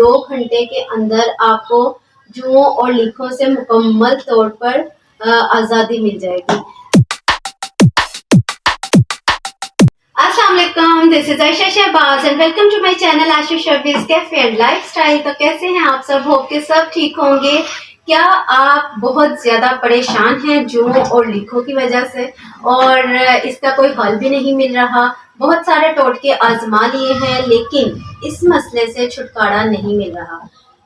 2 घंटे के अंदर आपको जुओं और लीखों से मुकम्मल तौर पर आज़ादी मिल जाएगी। अस्सलाम वालेकुम, this is Ayesha Shahbaz and welcome to my channel Ayesha Shahbaz cafe and lifestyle. तो कैसे हैं आप सब? होप के सब ठीक होंगे। क्या आप बहुत ज़्यादा परेशान हैं जुओं और लीखों की वजह से और इसका कोई हल भी नहीं मिल रहा? बहुत सारे टोटके आजमा लिए हैं लेकिन इस मसले से छुटकारा नहीं मिल रहा।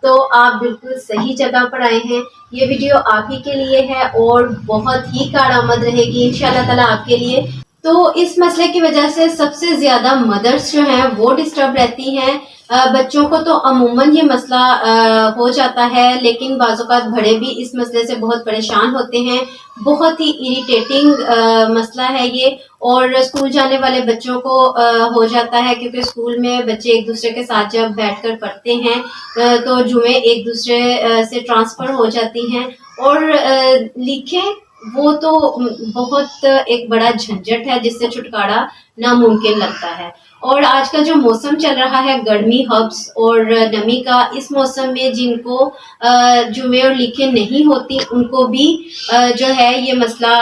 तो आप बिल्कुल सही जगह पर आए हैं। ये वीडियो आप ही के लिए है और बहुत ही कारआमद रहेगी इंशाल्लाह ताला आपके लिए। तो इस मसले की वजह से सबसे ज़्यादा मदर्स जो हैं वो डिस्टर्ब रहती हैं। बच्चों को तो अमूमन ये मसला हो जाता है लेकिन बाज़-औक़ात बड़े भी इस मसले से बहुत परेशान होते हैं। बहुत ही इरिटेटिंग मसला है ये और स्कूल जाने वाले बच्चों को हो जाता है क्योंकि स्कूल में बच्चे एक दूसरे के साथ जब बैठकर पढ़ते हैं तो जुएँ एक दूसरे से ट्रांसफ़र हो जाती हैं और लिखें वो तो बहुत एक बड़ा झंझट है जिससे छुटकारा नामुमकिन लगता है। और आज का जो मौसम चल रहा है गर्मी, हब्स और नमी का, इस मौसम में जिनको जुएँ और लीखें नहीं होती उनको भी जो है ये मसला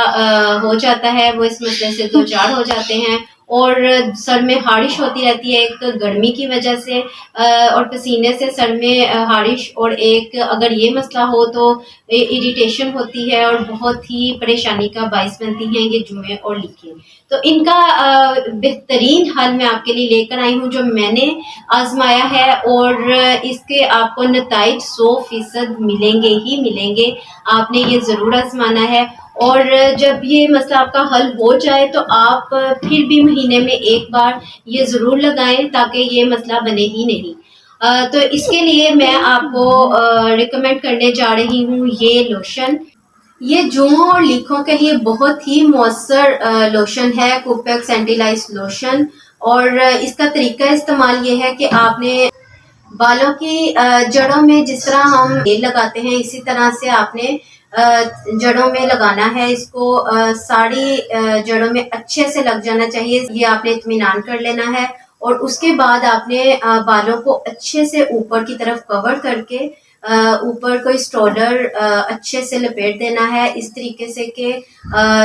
हो जाता है, वो इस मसले से दो चार हो जाते हैं और सर में ख़ारिश होती रहती है एक गर्मी की वजह से और पसीने से सर में ख़ारिश, और एक अगर ये मसला हो तो इरिटेशन होती है और बहुत ही परेशानी का बाइस बनती हैं ये जुएँ और लीखें। तो इनका बेहतरीन हल मैं आपके लिए लेकर आई हूँ जो मैंने आजमाया है और इसके आपको नताइज 100% मिलेंगे ही मिलेंगे। आपने ये ज़रूर आजमाना है और जब ये मसला आपका हल हो जाए तो आप फिर भी महीने में एक बार ये ज़रूर लगाएं ताकि ये मसला बने ही नहीं। तो इसके लिए मैं आपको रिकमेंड करने जा रही हूँ ये लोशन। ये जुओं और लीखों के लिए बहुत ही मौसर लोशन है, कोपेक्स एंटीलाइज लोशन। और इसका तरीका इस्तेमाल ये है कि आपने बालों की जड़ों में जिस तरह हम तेल लगाते हैं इसी तरह से आपने जड़ों में लगाना है इसको। सारी जड़ों में अच्छे से लग जाना चाहिए, ये आपने इत्मीनान कर लेना है। और उसके बाद आपने बालों को अच्छे से ऊपर की तरफ कवर करके ऊपर कोई स्टॉलर अच्छे से लपेट देना है इस तरीके से कि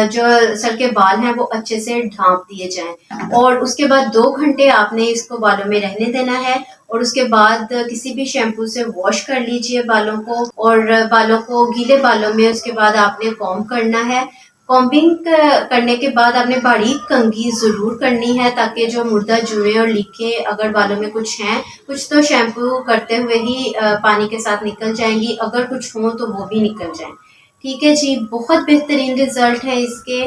जो सर के बाल हैं वो अच्छे से ढांप दिए जाएं। और उसके बाद 2 घंटे आपने इसको बालों में रहने देना है और उसके बाद किसी भी शैम्पू से वॉश कर लीजिए बालों को और बालों को गीले बालों में उसके बाद आपने कॉम्ब करना है। कॉम्बिंग करने के बाद आपने बारीक कंघी ज़रूर करनी है ताकि जो मुर्दा जुएँ और लीखें अगर बालों में कुछ हैं, कुछ तो शैम्पू करते हुए ही पानी के साथ निकल जाएंगी, अगर कुछ हों तो वो भी निकल जाएं। ठीक है जी, बहुत बेहतरीन रिज़ल्ट है इसके।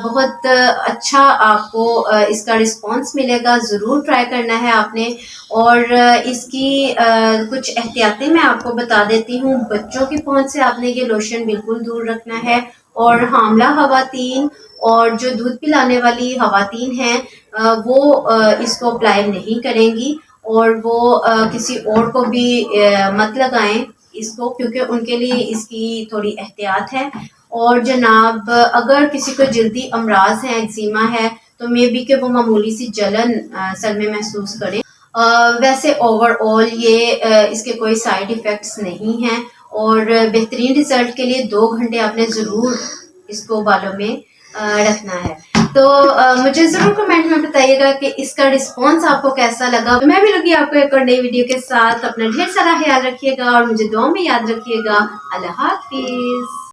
बहुत अच्छा आपको इसका रिस्पॉन्स मिलेगा, ज़रूर ट्राई करना है आपने। और इसकी कुछ एहतियातें मैं आपको बता देती हूँ। बच्चों की पहुँच से आपने ये लोशन बिल्कुल दूर रखना है और हामला ख़वातीन और जो दूध पिलाने वाली ख़वातीन हैं वो इसको अप्लाई नहीं करेंगी और वो किसी और को भी मत लगाएं इसको, क्योंकि उनके लिए इसकी थोड़ी एहतियात है। और जनाब अगर किसी को जल्दी अमराज है, एक्जिमा है, तो मे बी कि वो मामूली सी जलन सर में महसूस करें। वैसे ओवरऑल ये इसके कोई साइड इफ़ेक्ट्स नहीं हैं और बेहतरीन रिज़ल्ट के लिए 2 घंटे आपने ज़रूर इसको बालों में रखना है। तो मुझे ज़रूर कमेंट में बताइएगा कि इसका रिस्पॉन्स आपको कैसा लगा। तो मैं भी लगी आपको एक और नई वीडियो के साथ। अपना ढेर सारा ख्याल रखिएगा और मुझे दुआ में याद रखिएगा। अल्लाह हाफिज़।